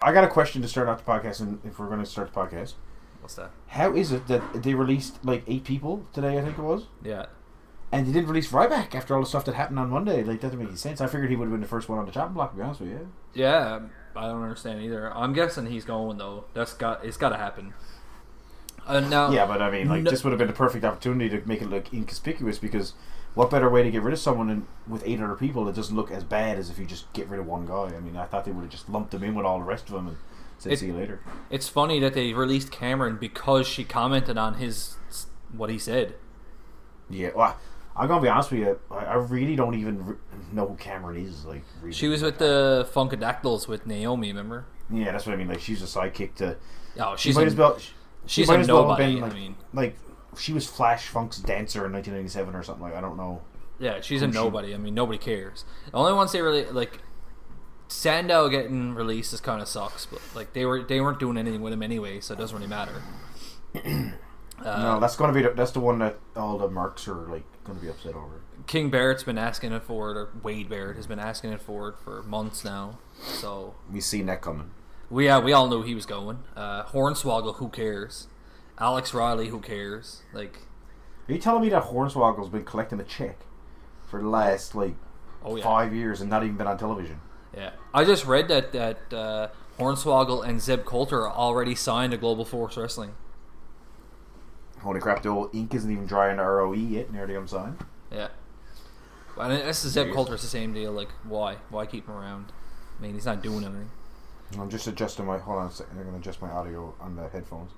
I got a question to start off the podcast, and if we're going to start the podcast, What's that? how is it that they released like 8 people today? I think it was, Yeah. and they didn't release Ryback after all the stuff that happened on Monday. Like, that doesn't make any sense. I figured he would have been the first one on the chopping block. To be honest with you, Yeah, I don't understand either. I'm guessing he's going though. It's got to happen. Now, yeah, but I mean, like, this would have been the perfect opportunity to make it look inconspicuous, because what better way to get rid of someone with 8 other people that doesn't look as bad as if you just get rid of one guy? I mean, I thought they would have just lumped him in with all the rest of them and said, see you later. It's funny that they released Cameron because she commented on what he said. Yeah, well, I'm gonna be honest with you. I really don't even know who Cameron is. Like, really. She was with the Funkadactyls with Naomi, remember? Yeah, that's what I mean. Like, she's a sidekick to. Oh, She might as well nobody. Been, like, I mean, like, she was Flash Funk's dancer in 1997 or something. Like, I don't know. yeah, she's a nobody. I mean, nobody cares. The only ones they really like. Sandow getting released is kind of sucks, but like they weren't doing anything with him anyway, so it doesn't really matter. No, that's gonna be that's the one that all the marks are like gonna be upset over. King Barrett's been asking it for it, or Wade Barrett has been asking it for months now. So We seen that coming. we all knew he was going. Hornswoggle, who cares? Alex Riley, who cares? Like, Are you telling me that Hornswoggle's been collecting a check for the last 5 years and not even been on television? Yeah, I just read that Hornswoggle and Zeb Coulter are already signed to Global Force Wrestling. Holy crap! The old ink isn't even dry in the ROE yet, and already I'm signed. Yeah, but I mean, this is Zeb Coulter. It's the same deal. Like, why keep him around? I mean, he's not doing anything. I'm just adjusting my. Hold on a second. I'm going to adjust my audio on the headphones.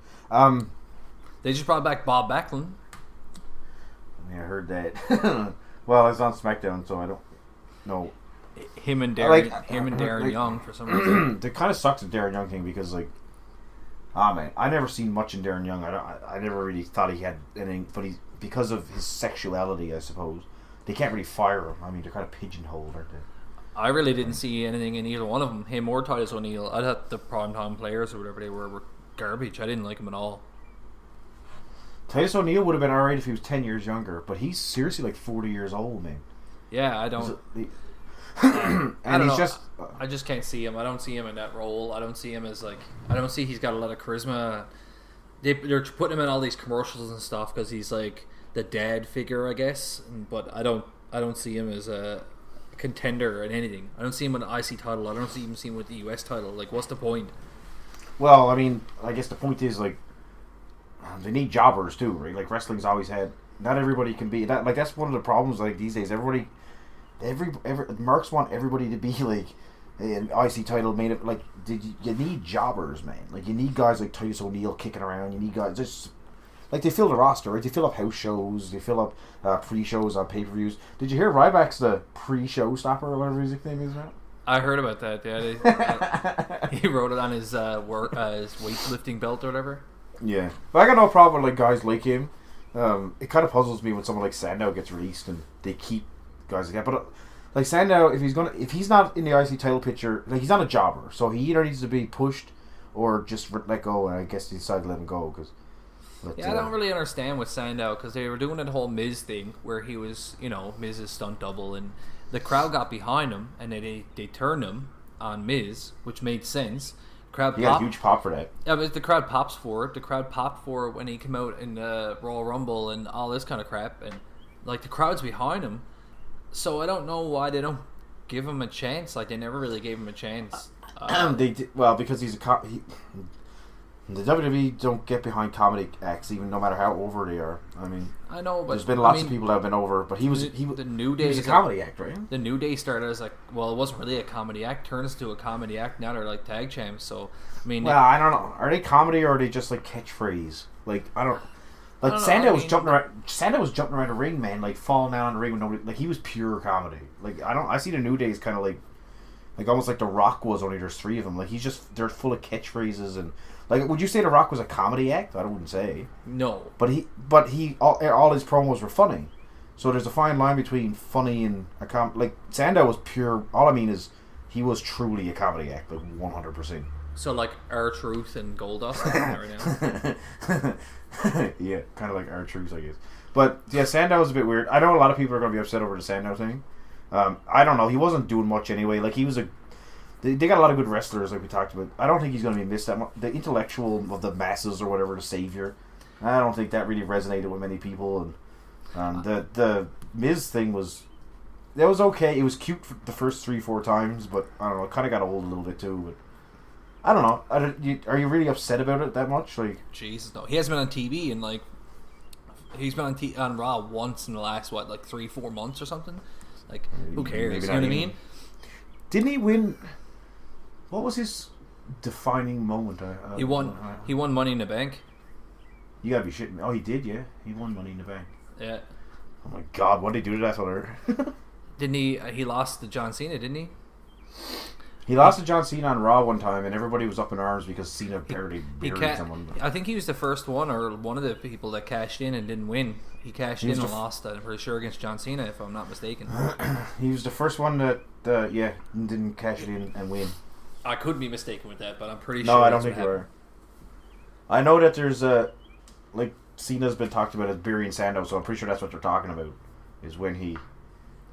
They just brought back Bob Backlund. Yeah, I heard that. Well, it's on SmackDown, so I don't know. Him and Darren Young for some reason. It kind of sucks at Darren Young thing because, like, man, I never seen much in Darren Young. I never really thought he had anything, but because of his sexuality, I suppose they can't really fire him. I mean, they're kind of pigeonholed, aren't they? I really didn't see anything in either one of them. Him or Titus O'Neil. I thought the primetime players or whatever they were garbage. I didn't like them at all. Titus O'Neil would have been alright if he was 10 years younger, but he's seriously like 40 years old, man. Yeah, I don't. And I don't he's know. just. I just can't see him. I don't see him in that role. I don't see him as like. I don't see he's got a lot of charisma. They're putting him in all these commercials and stuff because he's like the dad figure, I guess. But I don't see him as a contender in anything. I don't see him with an IC title. I don't even see him with the US title. Like, what's the point? Well, I mean, I guess the point is, like, they need jobbers too, right? Like, wrestling's always had. Not everybody can be that. Like, that's one of the problems. Like, these days, every Marks want everybody to be like an IC title made of like. You need jobbers, man. Like, you need guys like Titus O'Neil kicking around. You need guys just like they fill the roster, right? They fill up house shows. They fill up pre-shows on pay-per-views. Did you hear Ryback's the pre-show stopper or whatever his nickname is now? I heard about that. Yeah, he wrote it on his his weightlifting belt or whatever. Yeah, but I got no problem with like guys like him. It kind of puzzles me when someone like Sandow gets released and they keep guys like that. But like Sandow, if he's not in the IC title picture, like, he's not a jobber, so he either needs to be pushed or just let go. And I guess they decided to let him go because. I don't really understand with Sandow because they were doing that whole Miz thing where he was, Miz's stunt double, and the crowd got behind him and they turned him on Miz, which made sense. He got a huge pop for that. Yeah, but the crowd pops for it. The crowd popped for it when he came out in the Royal Rumble and all this kind of crap, and like the crowd's behind him. So I don't know why they don't give him a chance. Like, they never really gave him a chance. They did, well, because he's the WWE don't get behind comedy acts, even no matter how over they are. I mean, I know, but there's been lots of people that have been over, but he was the New Day. He was a comedy act, right? The New Day started as like, well, it wasn't really a comedy act. Turns to a comedy act. Now they're like tag champs. So I mean, well, I don't know. Are they comedy or are they just like catchphrase? Like, I don't. Like, Sandow was jumping around. Sandow was jumping around the ring, man. Like, falling down on the ring with nobody. Like, he was pure comedy. Like, I see the New Day as kind of like almost like The Rock was. Only there's 3 of them. Like, they're full of catchphrases and. Like, would you say The Rock was a comedy act? I wouldn't say. No. But all his promos were funny. So there's a fine line between funny and a like, Sandow was pure. All I mean is he was truly a comedy act, like 100%. So like R-Truth and Goldust right now. Yeah, kind of like R-Truth, I guess. But yeah, Sandow was a bit weird. I know a lot of people are going to be upset over the Sandow thing. I don't know. He wasn't doing much anyway. Like, he was they got a lot of good wrestlers, like we talked about. I don't think he's going to be missed that much. The intellectual of the masses or whatever, the savior. I don't think that really resonated with many people. And the Miz thing was okay. It was cute for the first 3-4 times, but I don't know. It kind of got old a little bit too. But I don't know. Are you really upset about it that much? Like, Jesus, no. He hasn't been on TV in like. He's been on Raw once in the last 3-4 months or something. Like, who cares? You know what I mean? Didn't he win? What was his defining moment? He won. He won Money in the Bank. You gotta be shitting me. Oh, he did, yeah. He won Money in the Bank. Yeah. Oh my God, what did he do to that fella? Didn't he? He lost to John Cena, didn't he? He lost to John Cena on Raw one time, and everybody was up in arms because Cena apparently buried someone. I think he was the first one, or one of the people that cashed in and didn't win. He cashed in and lost, I'm pretty sure, against John Cena, if I'm not mistaken. He was the first one that, didn't cash it in and win. I could be mistaken with that, but I'm pretty sure. No, I don't think you are. I know that there's like Cena's been talked about as burying Sandow, so I'm pretty sure that's what they're talking about. Is when he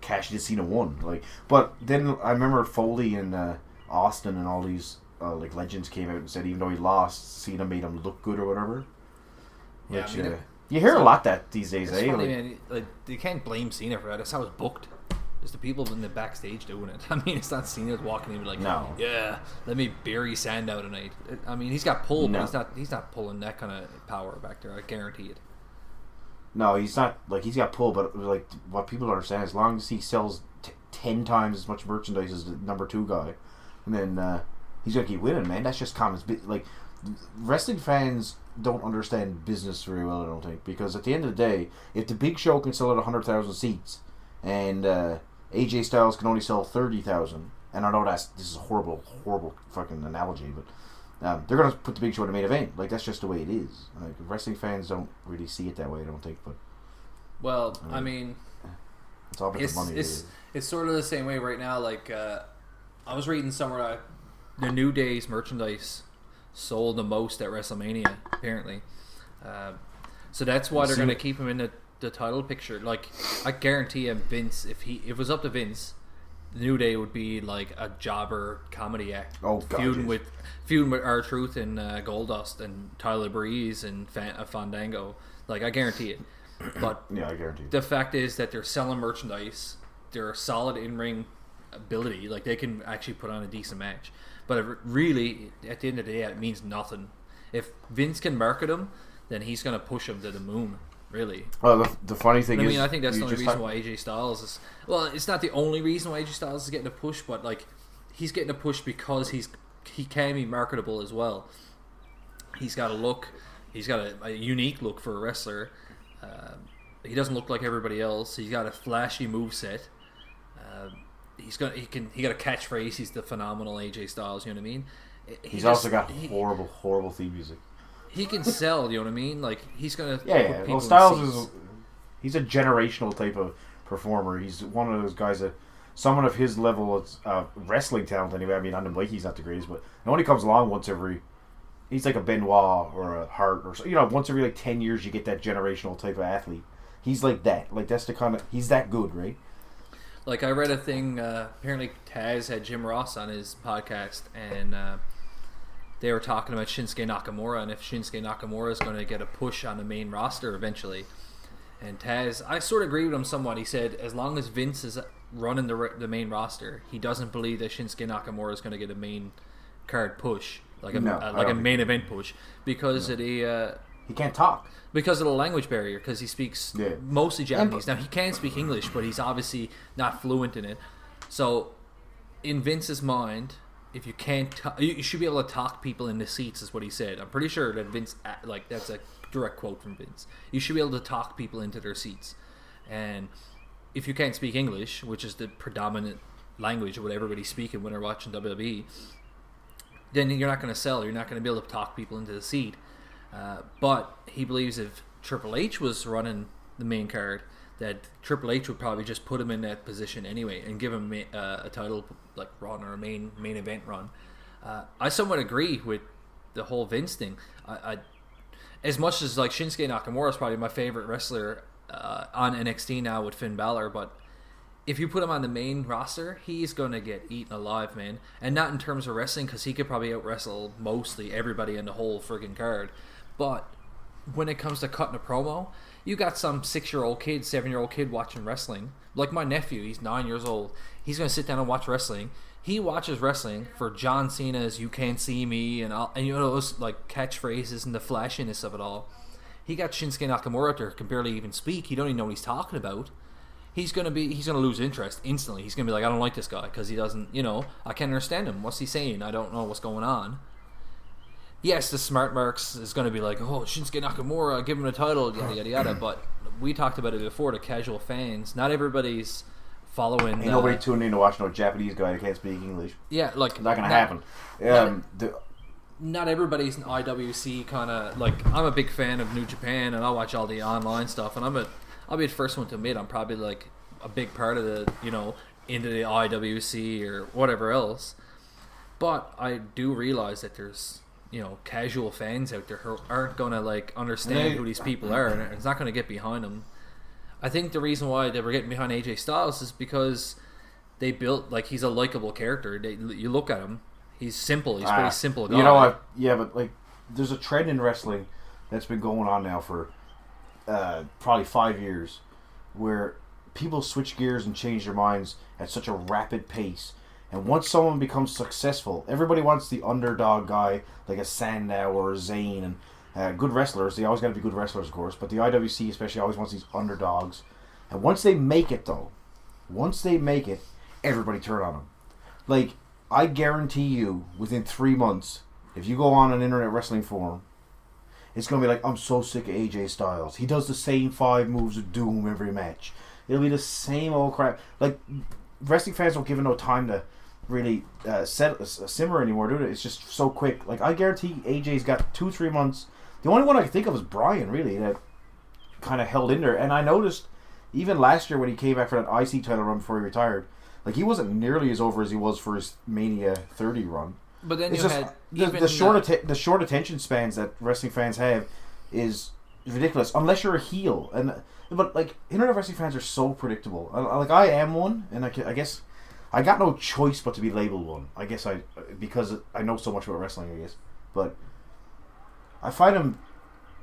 cashed in, Cena won. But then I remember Foley and Austin and all these legends came out and said even though he lost, Cena made him look good or whatever. Yeah, which, you hear a lot that these days, eh? Funny, man. You can't blame Cena for that. That's how it's booked. It's the people in the backstage doing it. I mean, it's not Cena walking in like, no. Yeah, let me bury Sandow tonight. I mean, he's got pull, but he's not pulling that kind of power back there. I guarantee it. No, he's not. He's got pull, but what people don't understand, as long as he sells 10 times as much merchandise as the number 2 guy, and then he's gonna keep winning, man. That's just common. Wrestling fans don't understand business very well, I don't think, because at the end of the day, if the Big Show can sell at 100,000 seats, and AJ Styles can only sell 30,000, and I know this is a horrible fucking analogy, but they're gonna put the Big Show in the main event. That's just the way it is. Wrestling fans don't really see it that way, I don't think. But I mean it's all about the money. It's sort of the same way right now. I was reading somewhere the New Day's merchandise sold the most at WrestleMania, apparently. So that's why they're going to keep him in the title picture. I guarantee him, Vince, if it was up to Vince, the New Day would be like a jobber comedy act. Oh, God, feuding with R-Truth and Goldust and Tyler Breeze and Fandango. I guarantee it. But yeah, I guarantee it. The fact is that they're selling merchandise. They're a solid in-ring ability. They can actually put on a decent match. But really, at the end of the day, it means nothing. If Vince can market him, then he's going to push him to the moon, really. Well, the funny thing is... I think that's the only reason why AJ Styles is... Well, it's not the only reason why AJ Styles is getting a push, but, he's getting a push because he can be marketable as well. He's got a look. He's got a unique look for a wrestler. He doesn't look like everybody else. He's got a flashy moveset. He got a catchphrase. He's the phenomenal AJ Styles. You know what I mean? He's also got horrible theme music. He can sell. You know what I mean? He's gonna. Yeah. Well, Styles he's a generational type of performer. He's one of those guys that someone of his level of wrestling talent. Anyway, I mean, on the mic he's not the greatest, but he only comes along once every. He's like a Benoit or a Hart or once every 10 years you get that generational type of athlete. He's like that. That's the kind of he's that good, right? I read a thing, apparently Taz had Jim Ross on his podcast, and they were talking about Shinsuke Nakamura, and if Shinsuke Nakamura is going to get a push on the main roster eventually. And Taz, I sort of agree with him somewhat. He said, as long as Vince is running the main roster, he doesn't believe that Shinsuke Nakamura is going to get a main card push, a main event push, because of the... he can't talk. Because of the language barrier, because he speaks mostly Japanese. Now, he can speak English, but he's obviously not fluent in it. So, in Vince's mind, if you can't... you should be able to talk people in the seats, is what he said. I'm pretty sure that Vince... that's a direct quote from Vince. You should be able to talk people into their seats. And if you can't speak English, which is the predominant language of what everybody's speaking when they're watching WWE, then you're not going to sell. You're not going to be able to talk people into the seat. But he believes if Triple H was running the main card, that Triple H would probably just put him in that position anyway and give him a title run or a main event run. I somewhat agree with the whole Vince thing. I as much as Shinsuke Nakamura is probably my favorite wrestler on NXT now with Finn Balor, but if you put him on the main roster, he's going to get eaten alive, man. And not in terms of wrestling, because he could probably out-wrestle mostly everybody in the whole friggin' card. But when it comes to cutting a promo, you got some 6-year-old kid, 7-year-old kid watching wrestling. Like my nephew, he's 9 years old. He's going to sit down and watch wrestling. He watches wrestling for John Cena's "You Can't See Me" and those like catchphrases and the flashiness of it all. He got Shinsuke Nakamura there, can barely even speak. He don't even know what he's talking about. He's gonna lose interest instantly. He's gonna be like, I don't like this guy because he doesn't, I can't understand him. What's he saying? I don't know what's going on. Yes, the smart marks is gonna be like, oh, Shinsuke Nakamura, give him the title, yada yada yada. But we talked about it before. The casual fans, not everybody's following. Ain't nobody tuned in to watch no Japanese guy that can't speak English. Yeah, like not gonna happen. Not everybody's an IWC kind of like. I'm a big fan of New Japan, and I watch all the online stuff, and I'll be the first one to admit I'm probably like a big part of the, into the IWC or whatever else. But I do realize that there's, casual fans out there who aren't going to like understand who these people are, and it's not going to get behind them. I think the reason why they were getting behind AJ Styles is because they built, like, he's a likable character. You look at him, he's simple. He's a pretty simple guy. You know what? Yeah, but like, there's a trend in wrestling that's been going on now for probably 5 years, where people switch gears and change their minds at such a rapid pace. And once someone becomes successful, everybody wants the underdog guy, like a Sandow or a Zayn, and good wrestlers. They always got to be good wrestlers, of course, but the IWC especially always wants these underdogs. And once they make it, everybody turn on them. Like, I guarantee you, within 3 months, if you go on an internet wrestling forum, it's going to be like, I'm so sick of AJ Styles. He does the same 5 moves of doom every match. It'll be the same old crap. Like, wrestling fans don't give it no time to really simmer anymore, do they? It's just so quick. Like, I guarantee AJ's got 2-3 months. The only one I can think of is Bryan, really, that kind of held in there. And I noticed, even last year when he came back for that IC title run before he retired, like, he wasn't nearly as over as he was for his Mania 30 run. But then it's you just, had the short attention spans that wrestling fans have is ridiculous, unless you're a heel. But like, internet wrestling fans are so predictable. Like, I am one, and I guess I got no choice but to be labeled one. I guess because I know so much about wrestling. I guess, but I find them,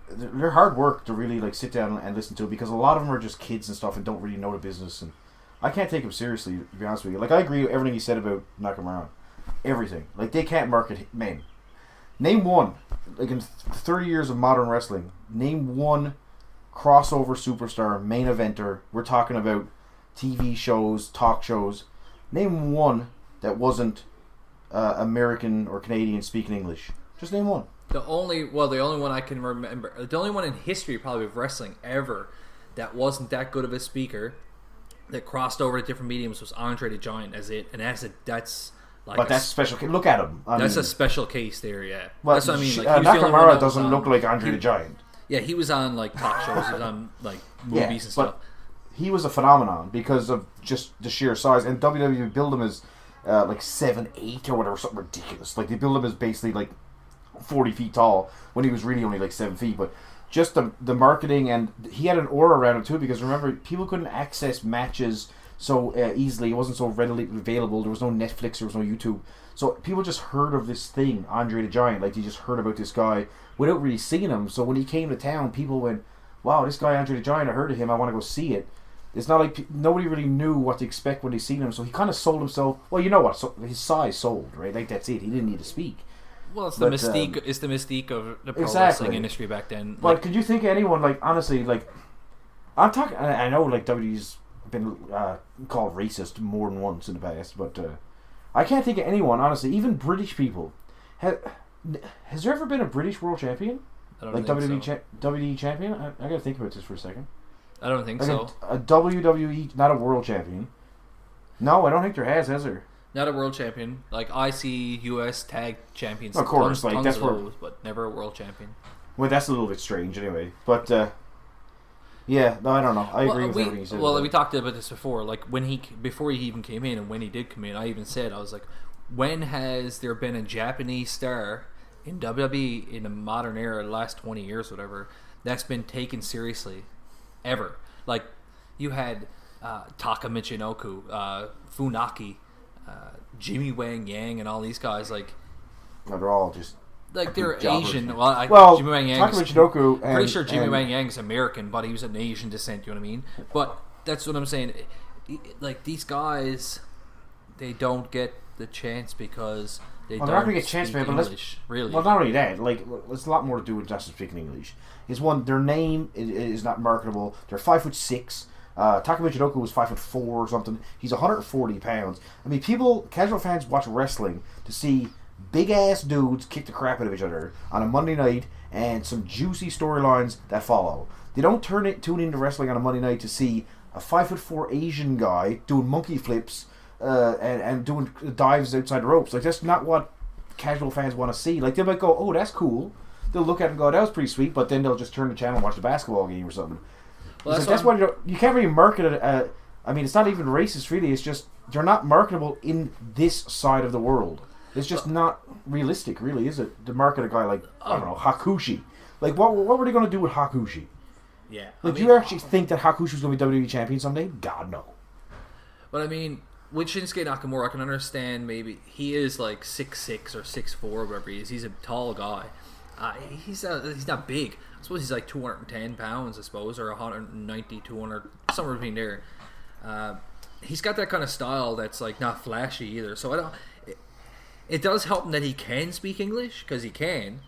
they're hard work to really like sit down and listen to, because a lot of them are just kids and stuff and don't really know the business, and I can't take them seriously, to be honest with you. Like, I agree with everything you said about Nakamura. Everything. Like, they can't market men. Name one, like, in 30 years of modern wrestling, name one crossover superstar, main eventer. We're talking about TV shows, talk shows. Name one that wasn't American or Canadian speaking English. Just name one. The only one I can remember, the only one in history probably of wrestling ever that wasn't that good of a speaker, that crossed over to different mediums, was Andre the Giant. That's like, but that's special. Look at him. That's a special case there, yeah. Well, that's what I mean. Like, Nakamura doesn't look like Andre the Giant. Yeah, he was on like talk shows. He was on like movies and stuff. He was a phenomenon because of just the sheer size. And WWE billed him as like 7'8" or whatever, something ridiculous. Like, they billed him as basically like 40 feet tall when he was really only like 7 feet. But just the marketing, and he had an aura around him too, because remember, people couldn't access matches so easily. It wasn't so readily available. There was no Netflix, there was no YouTube. So people just heard of this thing, Andre the Giant. Like, you just heard about this guy without really seeing him. So when he came to town, people went, wow, this guy Andre the Giant, I heard of him, I want to go see it. It's not like nobody really knew what to expect when they seen him. So he kind of sold himself. Well, you know what? So his size sold, right? Like, that's it. He didn't need to speak. Well, it's the mystique. It's the mystique of the pro wrestling industry back then. But like, could you think of anyone, like, honestly, like, I'm talking. I know, like, WWE's been called racist more than once in the past, but I can't think of anyone, honestly. Even British people. Has there ever been a British world champion? I don't think so. WWE champion? I gotta think about this for a second. I don't think like so. A WWE, not a world champion. No, I don't think there has there? Not a world champion. Like, IC, US tag champions. Of course, tons that's of where, those, but never a world champion. Well, that's a little bit strange, anyway. But yeah, no, I don't know. I agree with everything you said. Well, we talked about this before. Like, before he even came in, and when he did come in, I even said, I was like, when has there been a Japanese star in WWE in the modern era, the last 20 years, whatever, that's been taken seriously? Ever. Like, you had Taka Michinoku, Funaki, Jimmy Wang Yang, and all these guys, like they're all just like they're jobbers. Asian. Well, Jimmy Wang Yang. Taka Michinoku. Pretty sure Jimmy Wang Yang is American, but he was an Asian descent. You know what I mean? But that's what I'm saying. Like these guys, they don't get the chance because they're not going to get a chance, man. But really, well, not only that. Like, it's a lot more to do with just speaking English. Is one, their name is not marketable. They're 5'6". Taka Michinoku was 5'4" or something. He's 140 pounds. I mean, casual fans watch wrestling to see big ass dudes kick the crap out of each other on a Monday night and some juicy storylines that follow. They don't tune into wrestling on a Monday night to see a 5'4" Asian guy doing monkey flips and doing dives outside the ropes. Like, that's not what casual fans want to see. Like, they might go, oh, that's cool. They'll look at it and go, that was pretty sweet, but then they'll just turn the channel and watch the basketball game or something. Well, that's why you can't really market it. I mean, it's not even racist, really. It's just they're not marketable in this side of the world. It's just not realistic, really, is it? To market a guy like, I don't know, Hakushi. Like, what were they going to do with Hakushi? Yeah. Like, do you actually think that Hakushi was going to be WWE champion someday? God, no. But I mean, with Shinsuke Nakamura, I can understand maybe he is like 6'6" or 6'4", whatever he is. He's a tall guy. He's not big. I suppose he's like 210 pounds, I suppose, or 190, 200, somewhere between there. He's got that kind of style that's like not flashy either. So it does help him that he can speak English, because he can.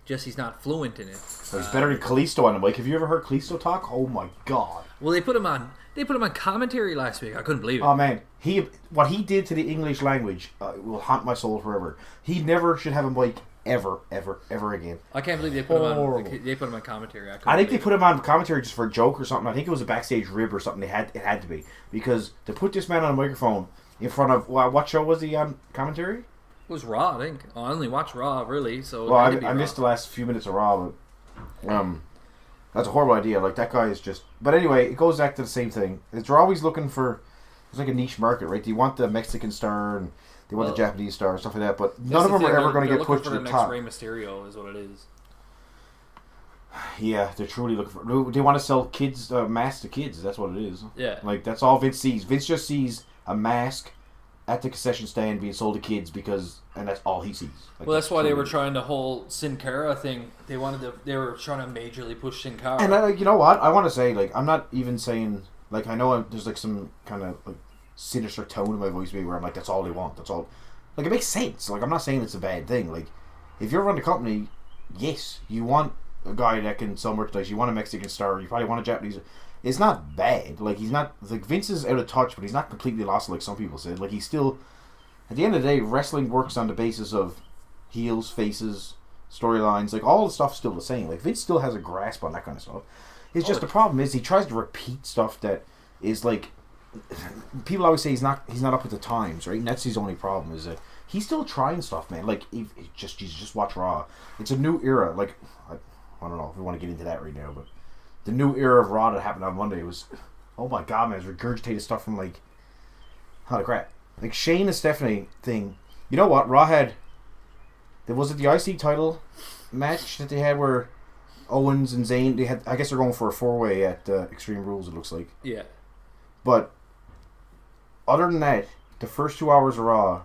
Just he's not fluent in it. So he's better than Kalisto on him. Like, have you ever heard Kalisto talk? Oh my god. Well, they put him on commentary last week. I couldn't believe it. Oh man, what he did to the English language will haunt my soul forever. He never should have a mic ever again. I can't believe they put him on commentary. I think they put him on commentary just for a joke or something. I think it was a backstage rib or something. It had to be, because to put this man on a microphone in front of what show was he on commentary? It was Raw, I think. I only watched Raw, really. So well, I missed the last few minutes of Raw, but that's a horrible idea. Like, that guy is just. But anyway, it goes back to the same thing. They're always looking for. It's like a niche market, right? They want the Mexican star and they want the Japanese star and stuff like that. But none of them are ever going to get pushed to the top. Rey Mysterio is what it is. Yeah, they're truly looking for. They want to sell kids masks to kids. That's what it is. Yeah, like that's all Vince sees. Vince just sees a mask at the concession stand being sold to kids and that's all he sees. Like, well, that's why they were trying the whole Sin Cara thing. They were trying to majorly push Sin Cara. And you know what? I want to say, like, I'm not even saying, like, I know there's like some kind of like sinister tone in my voice maybe where I'm like, that's all they want. That's all. Like, it makes sense. Like, I'm not saying it's a bad thing. Like, if you're running a company, yes, you want a guy that can sell merchandise. You want a Mexican star. You probably want a Japanese. It's not bad. Like, he's not, like, Vince is out of touch, but he's not completely lost, like some people said. Like, he's still, at the end of the day, wrestling works on the basis of heels, faces, storylines. Like, all the stuff's still the same. Like, Vince still has a grasp on that kind of stuff. It's just the problem is he tries to repeat stuff that is like, people always say he's not up with the times, right? And that's his only problem, is that he's still trying stuff, man. Like, just watch Raw. It's a new era. Like, I don't know if we want to get into that right now, but the new era of Raw that happened on Monday was, oh my god, man, it's regurgitated stuff from like, holy crap. Like, Shane and Stephanie thing. You know what? Raw had, was it the IC title match that they had where Owens and Zayn, they had, I guess they're going for a 4-way at Extreme Rules, it looks like. Yeah. But other than that, the first 2 hours of Raw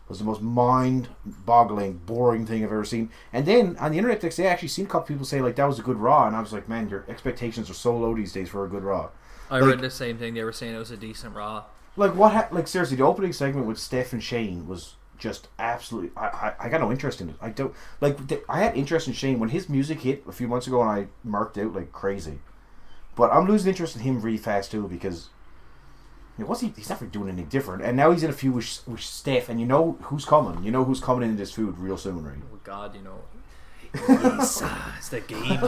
was the most mind-boggling, boring thing I've ever seen. And then on the internet next day, I actually seen a couple people say like that was a good Raw, and I was like, man, your expectations are so low these days for a good Raw. I read the same thing. They were saying it was a decent Raw. Like like seriously, the opening segment with Steph and Shane was just absolutely. I got no interest in it. I don't like. I had interest in Shane when his music hit a few months ago, and I marked out like crazy. But I'm losing interest in him really fast too, because he's never doing anything different, and now he's in a feud with Steph, and you know who's coming. You know who's coming into this food real soon, right? Oh God, you know, it's the game.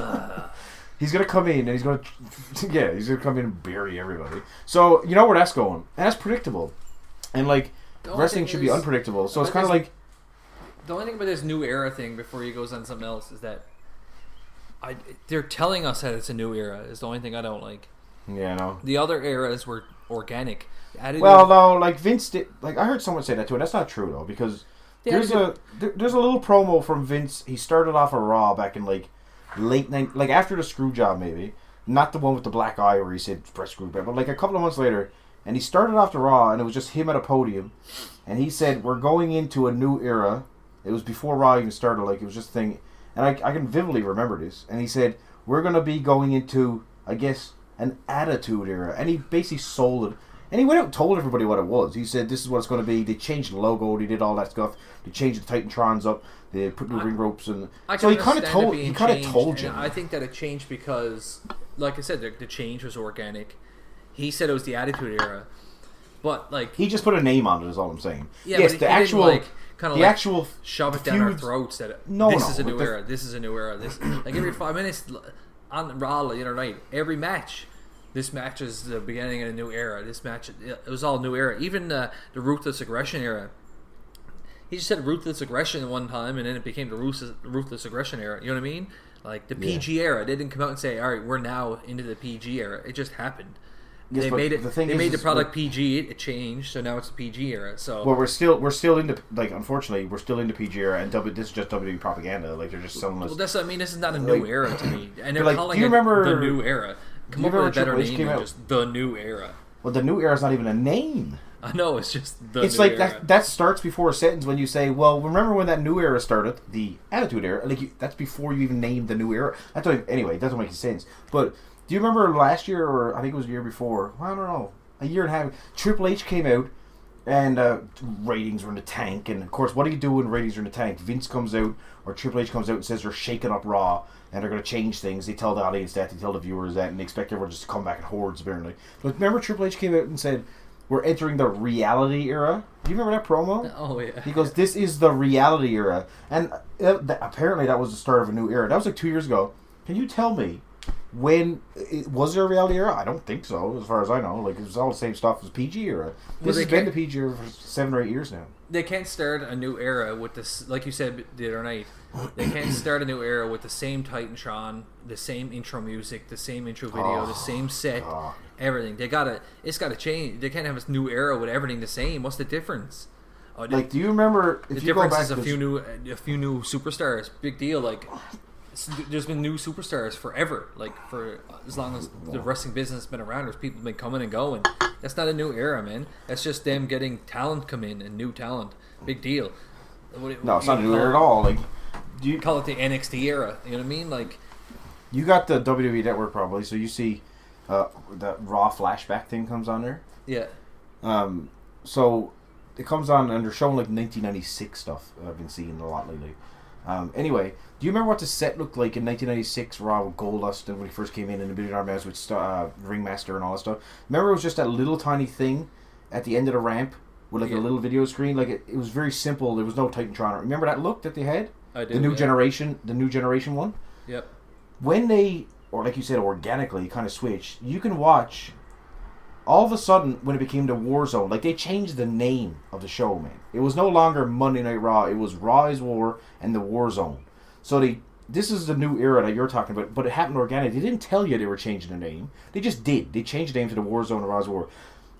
He's gonna come in and he's gonna come in and bury everybody. So you know where that's going, and that's predictable. And like wrestling should be unpredictable, so it's kind of like the only thing about this new era thing before he goes on something else is that they're telling us that it's a new era. Is the only thing I don't like. Yeah, no. The other eras were organic. Well, though, like Vince did, like I heard someone say that too, and that's not true though, because there's a little promo from Vince. He started off a Raw back in like late night, like after the screw job maybe, Not the one with the black eye where he said press group, but like a couple of months later, and he started off the Raw, and it was just him at a podium, and he said, "We're going into a new era." It was before Raw even started, like it was just a thing, and I can vividly remember this. And he said, "We're going to be going into, I guess, an attitude era," and he basically sold it. And he went out and told everybody what it was. He said, "This is what it's going to be." They changed the logo. They did all that stuff. They changed the Titantrons up. They put new ring ropes, and so he kind of told. He kind of told you. I think that it changed because, like I said, the change was organic. He said it was the Attitude Era, but like he just put a name on it. Is all I'm saying. Yeah, yes, but the actual, kind of the actual shove it down our throats that this is a new era. This is a new era. This like every 5 minutes on Raw the other night, every match. This match is the beginning of a new era. This match, it was all new era. Even the Ruthless Aggression era. He just said Ruthless Aggression one time, and then it became the Ruthless Aggression era. You know what I mean? Like the PG era. They didn't come out and say, "All right, we're now into the PG era." It just happened. Yes, they made it. They made the product PG. It changed, so now it's the PG era. So well, we're still into unfortunately we're still into PG era, and this is just WWE propaganda. Like they're just selling us. Well, that's what I mean. This is not a new era to me, and they're calling it the new era. Come up with a better name than just the new era. Well, the new era is not even a name. I know, it's just the it's new like era. That starts before a sentence when you say, well, remember when that new era started, the Attitude Era? Like that's before you even named the new era. Anyway, it doesn't make sense. But do you remember last year, or I think it was the year before? Well, I don't know, a year and a half. Triple H came out, and ratings were in the tank. And of course, what do you do when ratings are in the tank? Vince comes out, or Triple H comes out and says they're shaking up Raw. And they're going to change things. They tell the audience that, they tell the viewers that, and they expect everyone just to come back in hordes, apparently. But remember Triple H came out and said, we're entering the reality era? Do you remember that promo? Oh, yeah. He goes, this is the reality era. And apparently that was the start of a new era. That was like 2 years ago. Can you tell me, was there a reality era? I don't think so, as far as I know. Like, it was all the same stuff as PG era. This has been the PG era for 7 or 8 years now. They can't start a new era with this, like you said the other night. They can't start a new era with the same Titantron, the same intro music, the same intro video, the same set, everything. It's gotta change. They can't have a new era with everything the same. What's the difference? Like, do you remember? The difference is a few new superstars. Big deal. Like, there's been new superstars forever. Like for as long as the wrestling business has been around, there's people been coming and going. That's not a new era, man. That's just them getting talent come in and new talent. Big deal. No, it's not a new era at all. Like, do you call it the NXT era? You know what I mean? Like, you got the WWE Network probably, so you see that Raw flashback thing comes on there. Yeah. So it comes on and they're showing like 1996 stuff that I've been seeing a lot lately. Anyway, do you remember what the set looked like in 1996 Raw with Goldust and when he first came in the Billion Dollar Match with Ringmaster and all that stuff? Remember it was just that little tiny thing at the end of the ramp with like a little video screen? Like it was very simple. There was no Titantron. Remember that look that they had? I did. The new generation one? Yep. When they, or like you said, organically kind of switched, you can watch all of a sudden when it became the Warzone, like they changed the name of the show, man. It was no longer Monday Night Raw. It was Raw is War and the Warzone. So this is the new era that you're talking about, but it happened organically. They didn't tell you they were changing the name. They just did. They changed the name to the Warzone and Raw is War.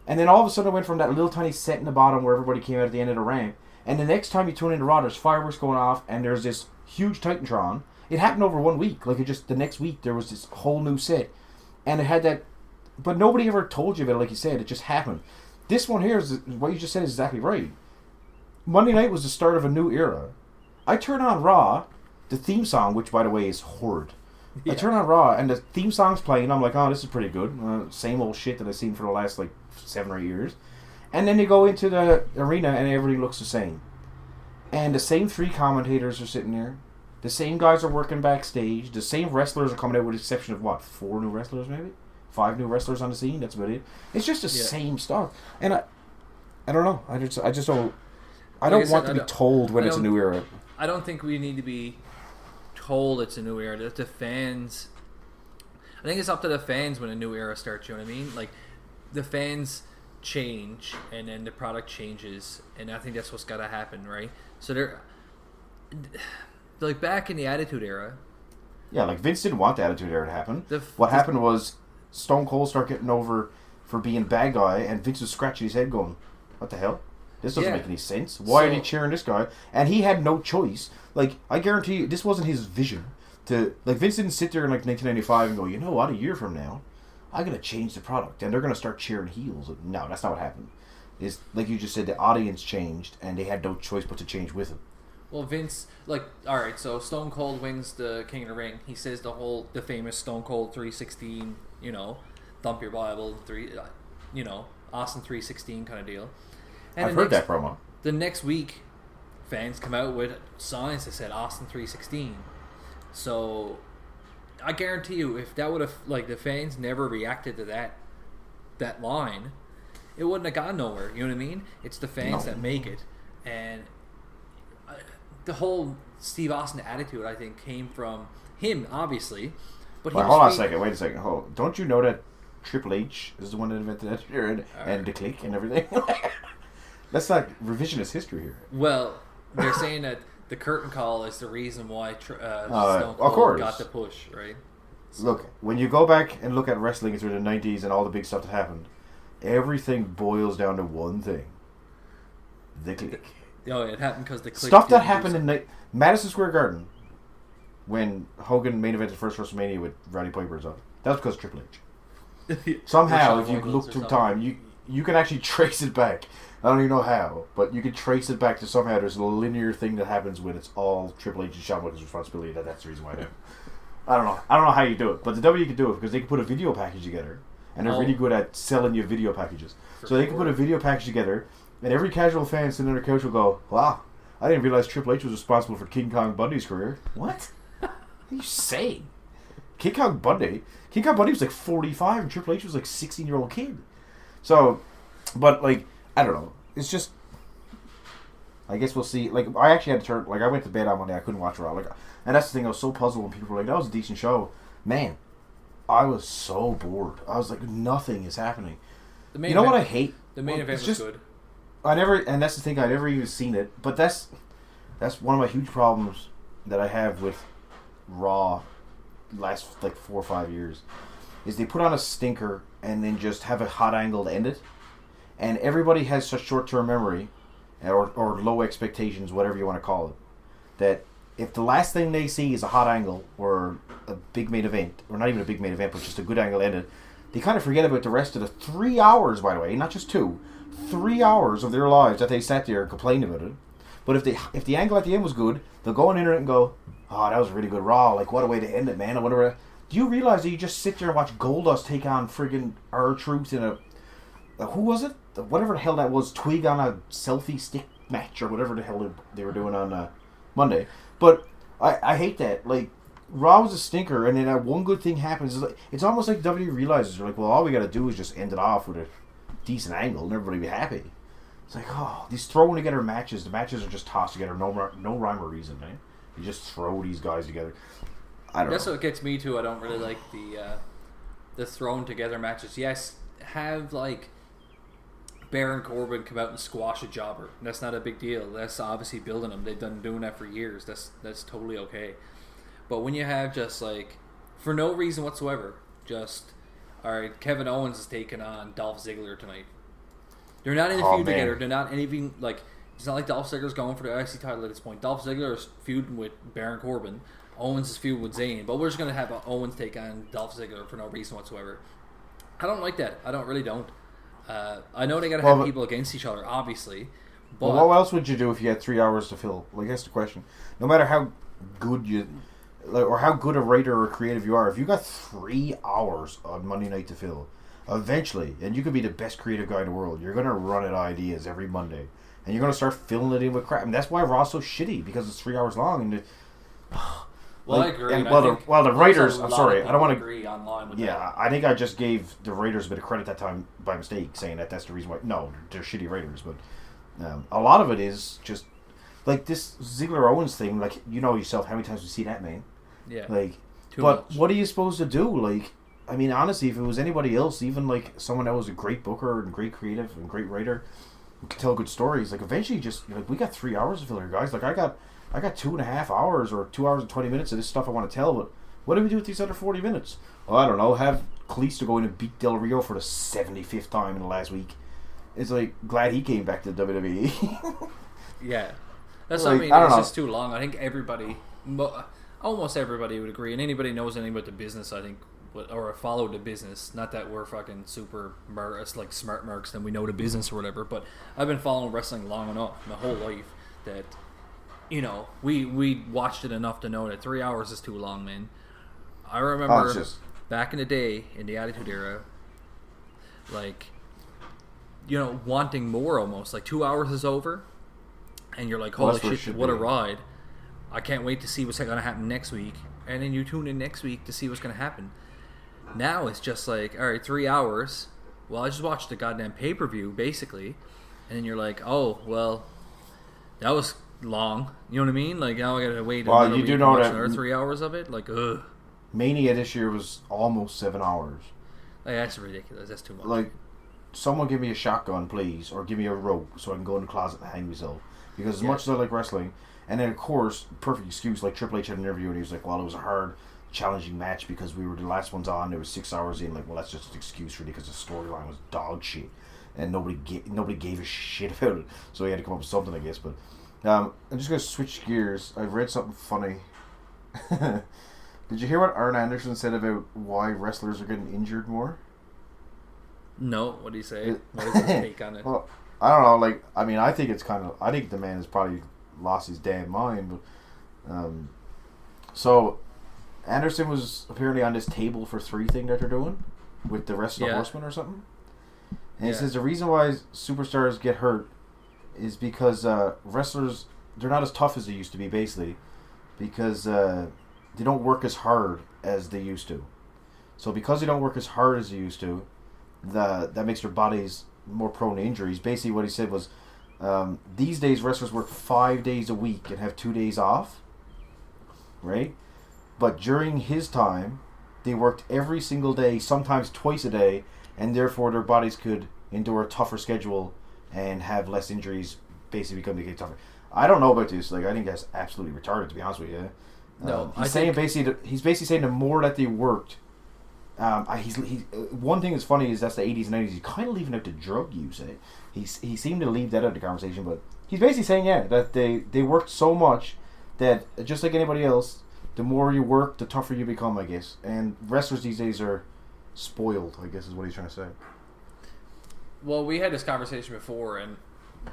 And then all of a sudden it went from that little tiny set in the bottom where everybody came out at the end of the ramp. And the next time you tune into Raw, there's fireworks going off and there's this huge Titantron. It happened over 1 week. Like the next week there was this whole new set. And it had that, but nobody ever told you about it, like you said. It just happened. This one here is what you just said is exactly right. Monday night was the start of a new era. I turn on Raw, the theme song, which by the way is horrid. Yeah. I turn on Raw and the theme song's playing. I'm like, oh, this is pretty good. Same old shit that I've seen for the last like 7 or 8 years. And then you go into the arena and everything looks the same. And the same 3 commentators are sitting there. The same guys are working backstage. The same wrestlers are coming out with the exception of, 4 new wrestlers maybe? 5 new wrestlers on the scene? That's about it. It's just the same stuff. And I don't know. I just don't... I don't want to be told when it's a new era. I don't think we need to be told it's a new era. That the fans... I think it's up to the fans when a new era starts, you know what I mean? Like, the fans change, and then the product changes, and I think that's what's got to happen, right? So they're... Like, back in the Attitude Era... Yeah, like, Vince didn't want the Attitude Era to happen. What happened was Stone Cold started getting over for being bad guy, and Vince was scratching his head going, what the hell? This doesn't make any sense. Why are they cheering this guy? And he had no choice. Like, I guarantee you, this wasn't his vision. Like, Vince didn't sit there in like 1995 and go, you know what, a year from now, I'm gonna change the product and they're gonna start cheering heels. No, that's not what happened. Is like you just said, the audience changed and they had no choice but to change with it. Well, Vince, like, all right, so Stone Cold wins the King of the Ring. He says the famous Stone Cold 316, thump your Bible, Austin 316 kind of deal. And I've heard that promo. The next week, fans come out with signs that said Austin 316. So, I guarantee you, if that would have, like, the fans never reacted to that line, it wouldn't have gone nowhere. You know what I mean? It's the fans that make it, and the whole Steve Austin attitude, I think, came from him, obviously. But hold on a second. Wait a second. Don't you know that Triple H is the one that invented that and the click and everything? That's like revisionist history here. Well, they're saying that the curtain call is the reason why Stone Cold got the push, right? So, look, when you go back and look at wrestling through the 90s and all the big stuff that happened, everything boils down to one thing. The click. Oh, it happened because the click. Stuff that happened in Madison Square Garden when Hogan main evented first WrestleMania with Roddy Piper and stuff. That was because of Triple H. Somehow, if you look through time, you can actually trace it back. I don't even know how, but you can trace it back to somehow there's a linear thing that happens when it's all Triple H and Shawn Michaels' responsibility. That's the reason why I do. I don't know how you do it, but the W can do it because they can put a video package together, and they're really good at selling you video packages. So they can put a video package together. And every casual fan sitting on their couch will go, wow, I didn't realize Triple H was responsible for King Kong Bundy's career. What? What are you saying? King Kong Bundy was like 45 and Triple H was like 16-year-old kid. So, but like, I don't know. It's just, I guess we'll see. Like, I actually had to turn, like, I went to bed on Monday. I couldn't watch Raw. Like, and that's the thing. I was so puzzled when people were like, that was a decent show. Man, I was so bored. I was like, nothing is happening. You know what I hate? The main event was good. And that's the thing, I never even seen it, but that's one of my huge problems that I have with Raw last like 4 or 5 years, is they put on a stinker and then just have a hot angle to end it, and everybody has such short-term memory, or low expectations, whatever you want to call it, that if the last thing they see is a hot angle, or a big main event, or not even a big main event, but just a good angle to end it, they kind of forget about the rest of the 3 hours, by the way, not just 2, 3 hours of their lives that they sat there and complained about it. But if the angle at the end was good, they'll go on the internet and go, oh, that was a really good Raw. Like, what a way to end it, man. I wonder. Do you realize that you just sit there and watch Goldust take on friggin' R-Truth in a who was it? Whatever the hell that was, Twig on a selfie stick match or whatever the hell they were doing on Monday. But I hate that. Like, Raw was a stinker, and then one good thing happens. It's almost like WWE realizes, they're like, well, all we got to do is just end it off with a decent angle and everybody be happy. It's like, oh, these throwing together matches, the matches are just tossed together, no rhyme or reason, man. You just throw these guys together. I don't know. That's what gets me too. I don't really like the thrown together matches. Yes, have like Baron Corbin come out and squash a jobber. That's not a big deal. That's obviously building them. They've done doing that for years. That's totally okay. But when you have just like, for no reason whatsoever, just, all right, Kevin Owens is taking on Dolph Ziggler tonight. They're not in the feud together. They're not anything like. It's not like Dolph Ziggler's going for the IC title at this point. Dolph Ziggler is feuding with Baron Corbin. Owens is feuding with Zayn. But we're just gonna have Owens take on Dolph Ziggler for no reason whatsoever. I don't like that. I really don't. I know they gotta have people against each other, obviously. But what else would you do if you had 3 hours to fill? Like, that's the question. No matter how good or how good a writer or creative you are, if you got 3 hours on Monday night to fill, eventually, and you could be the best creative guy in the world, you're going to run out of ideas every Monday. And you're going to start filling it in with crap. And that's why Raw's so shitty, because it's 3 hours long. And I agree. And the writers, I'm sorry, I don't want to agree online with that. Yeah, I think I just gave the writers a bit of credit that time by mistake, saying that's the reason why. No, they're shitty writers, but a lot of it is just like this Ziggler Owens thing. Like, you know yourself, how many times we see that, man? Yeah. Like, Too much. What are you supposed to do? Like, I mean, honestly, if it was anybody else, even like someone that was a great booker and great creative and great writer, who could tell good stories, like eventually, just like, we got 3 hours to fill here, guys. Like, I got 2.5 hours or 2 hours and 20 minutes of this stuff I want to tell, but what do we do with these other 40 minutes? Well, I don't know. Have Kalisto go in and beat Del Rio for the 75th time in the last week. It's like, glad he came back to WWE. Yeah. That's like, what I mean. It's just too long. I think everybody... almost everybody would agree, and anybody who knows anything about the business, I think, or follow the business. Not that we're fucking super like smart marks and we know the business or whatever, but I've been following wrestling long enough, my whole life, that we watched it enough to know that 3 hours is too long, man. I remember back in the day in the Attitude Era, like, wanting more almost. Like 2 hours is over, and you're like, holy shit, what a ride. I can't wait to see what's going to happen next week. And then you tune in next week to see what's going to happen. Now it's just like, all right, 3 hours. Well, I just watched the goddamn pay-per-view, basically. And then you're like, oh, well, that was long. You know what I mean? Like, now I got to wait another week to watch another 3 hours of it. Like, ugh. Mania this year was almost 7 hours. Like, that's ridiculous. That's too much. Like, someone give me a shotgun, please, or give me a rope so I can go in the closet and hang myself. Because as much as I like wrestling, and then of course, perfect excuse, like Triple H had an interview and he was like, well, it was a hard, challenging match because we were the last ones on, it was 6 hours in, like, well, that's just an excuse really because the storyline was dog shit. And nobody gave a shit about it. So he had to come up with something, I guess. But I'm just going to switch gears. I read something funny. Did you hear what Arn Anderson said about why wrestlers are getting injured more? No, what did he say? What is his take on it? Well, I don't know. Like, I mean, I think the man has probably lost his damn mind. But so Anderson was apparently on this table for 3 thing that they're doing with the rest of the Horsemen or something. And he says the reason why superstars get hurt is because wrestlers, they're not as tough as they used to be, basically, because they don't work as hard as they used to. So because they don't work as hard as they used to, that makes their bodies more prone to injuries. Basically what he said was, these days wrestlers work 5 days a week and have 2 days off, right? But during his time, they worked every single day, sometimes twice a day, and therefore their bodies could endure a tougher schedule and have less injuries, basically get tougher. I don't know about this. Like, I think that's absolutely retarded, to be honest with you. No, he's basically saying the more that they worked, one thing that's funny is that's the 80s and 90s. He's kind of leaving out the drug use. He seemed to leave that out of the conversation, but he's basically saying that they worked so much that just like anybody else, the more you work, the tougher you become, I guess. And wrestlers these days are spoiled, I guess is what he's trying to say. Well, we had this conversation before, and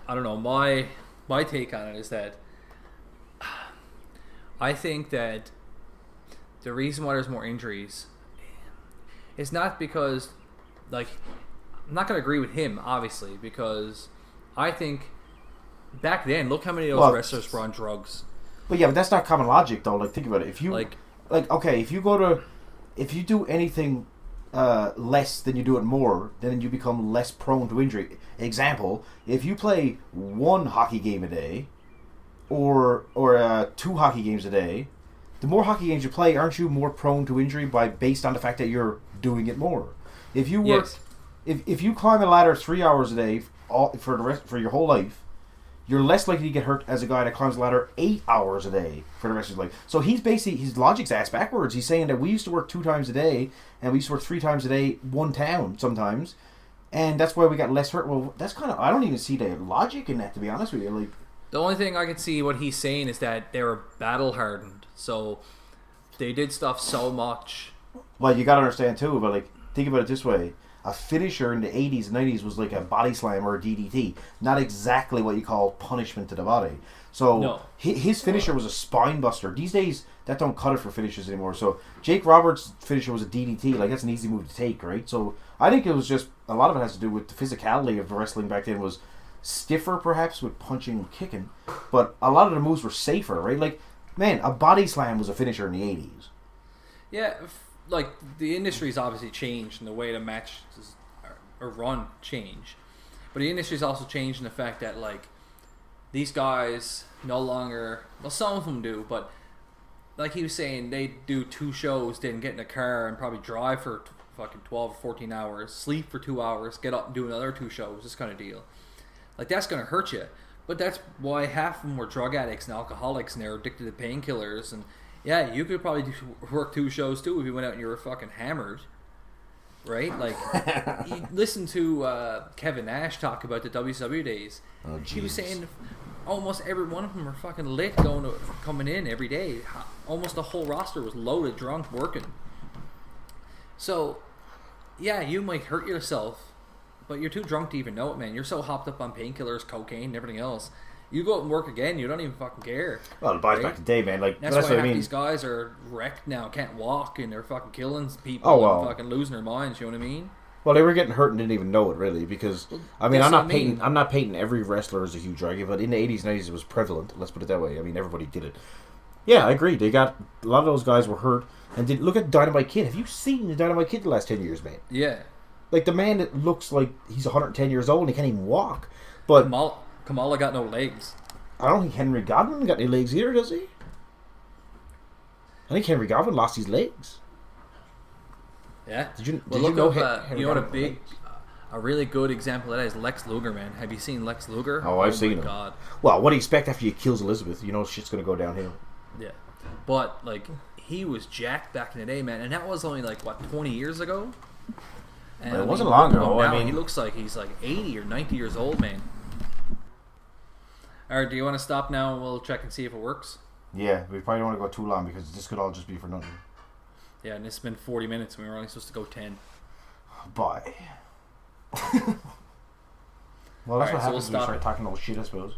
I don't know, my take on it is that I think that the reason why there's more injuries is not because, like, I'm not going to agree with him, obviously, because I think back then, look how many of those wrestlers were on drugs. But yeah, but that's not common logic, though. Like, think about it. If you okay, if you do anything less than you do it more, then you become less prone to injury. Example: if you play 1 hockey game a day, or 2 hockey games a day, the more hockey games you play, aren't you more prone to injury based on the fact that you're doing it more? If you work, if you climb a ladder 3 hours a day for your whole life, you're less likely to get hurt as a guy that climbs a ladder 8 hours a day for the rest of his life. So he's basically, his logic's ass backwards. He's saying that we used to work 2 times a day, and we used to work 3 times a day, one town sometimes, and that's why we got less hurt. Well, that's kind of, I don't even see the logic in that, to be honest with you. Like, the only thing I can see what he's saying is that they were battle hardened, so they did stuff so much. Well, you gotta understand too, but like, think about it this way. A finisher in the 80s and 90s was like a body slam or a DDT. Not exactly what you call punishment to the body. So his finisher was a spine buster. These days, that don't cut it for finishers anymore. So Jake Roberts' finisher was a DDT. Like, that's an easy move to take, right? So I think it was just, a lot of it has to do with the physicality of the wrestling back then was stiffer perhaps with punching and kicking. But a lot of the moves were safer, right? Like, man, a body slam was a finisher in the 80s. Yeah, like, the industry's obviously changed and the way the matches are run change. But the industry's also changed in the fact that, like, these guys no longer, well, some of them do, but like he was saying, they do 2 shows, then get in a car and probably drive for fucking 12 or 14 hours, sleep for 2 hours, get up and do another 2 shows, this kind of deal. Like, that's going to hurt you. But that's why half of them were drug addicts and alcoholics and they're addicted to painkillers. And yeah, you could probably work 2 shows too if you went out and you were fucking hammered. Right? Like, you listen to Kevin Nash talk about the WCW days. Oh, he was saying almost every one of them are fucking lit coming in every day. Almost the whole roster was loaded, drunk, working. So, yeah, you might hurt yourself, but you're too drunk to even know it, man. You're so hopped up on painkillers, cocaine, and everything else. You go out and work again, you don't even fucking care. Well, it buys back the day, man. Like that's why what I mean. these guys are wrecked now, can't walk, and they're fucking killing people and fucking losing their minds. You know what I mean? Well, they were getting hurt and didn't even know it, really, because I'm not painting every wrestler as a huge druggie, but in the 80s and 90s it was prevalent. Let's put it that way. I mean, everybody did it. Yeah, I agree. They got a lot of those guys were hurt, and look at Dynamite Kid. Have you seen the Dynamite Kid the last 10 years, man? Yeah. Like the man that looks like he's 110 years old and he can't even walk. But Kamala got no legs. I don't think Henry Godwin got any legs either, does he? I think Henry Godwin lost his legs. Yeah. Did you know what a really good example of that is Lex Luger, man. Have you seen Lex Luger? Oh, I've seen him. God. Well, what do you expect after he kills Elizabeth? You know shit's going to go downhill. Yeah. But, like, he was jacked back in the day, man. And that was only, 20 years ago? And it wasn't long ago. Now, he looks like he's, 80 or 90 years old, man. Alright, do you want to stop now and we'll check and see if it works? Yeah, we probably don't want to go too long because this could all just be for nothing. Yeah, and it's been 40 minutes and we were only supposed to go 10. Bye. Well, that's what happens when you start talking all shit, I suppose.